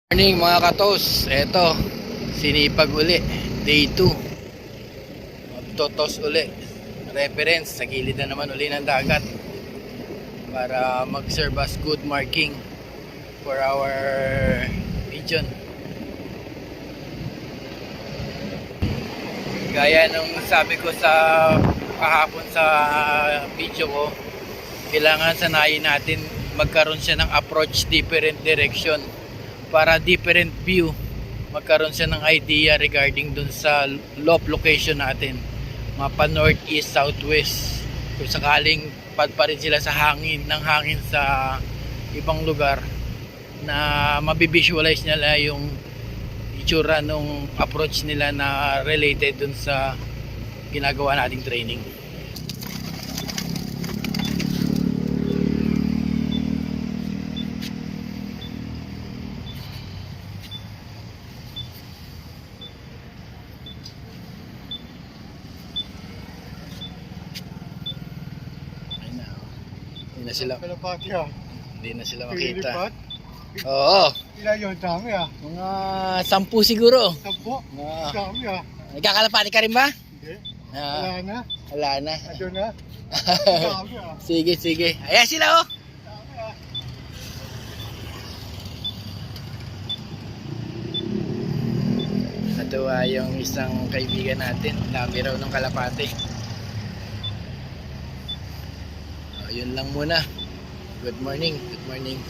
Morning mga katos, eto sinipag uli, day 2 magtotos uli, reference sa gilid na naman uli ng dagat para mag-serve as good marking for our region. Gaya nung sabi ko sa kahapon sa video ko, kailangan sanayin natin magkaroon siya ng approach different direction para different view, magkaroon siya ng idea regarding dun sa loft location natin, mapa north, east, southwest. Kung sakaling padpa rin sila sa hangin sa ibang lugar, na mabivisualize nila yung itsura nung approach nila na related dun sa ginagawa nating training. Hindi na sila, hindi na sila makita. Oo. Ilan yun? Dami ah. Mga 10 siguro. 10? Ah. Dami ah. Nagkakalapati ka rin ba? Hindi. Ah, Wala na. wala na. Ado na. Dami ah. Sige, sige. Ayan sila oh. Dami ah. Natuwa yung isang kaibigan natin. Dami raw ng kalapati. Yun lang muna. Good morning. Good morning.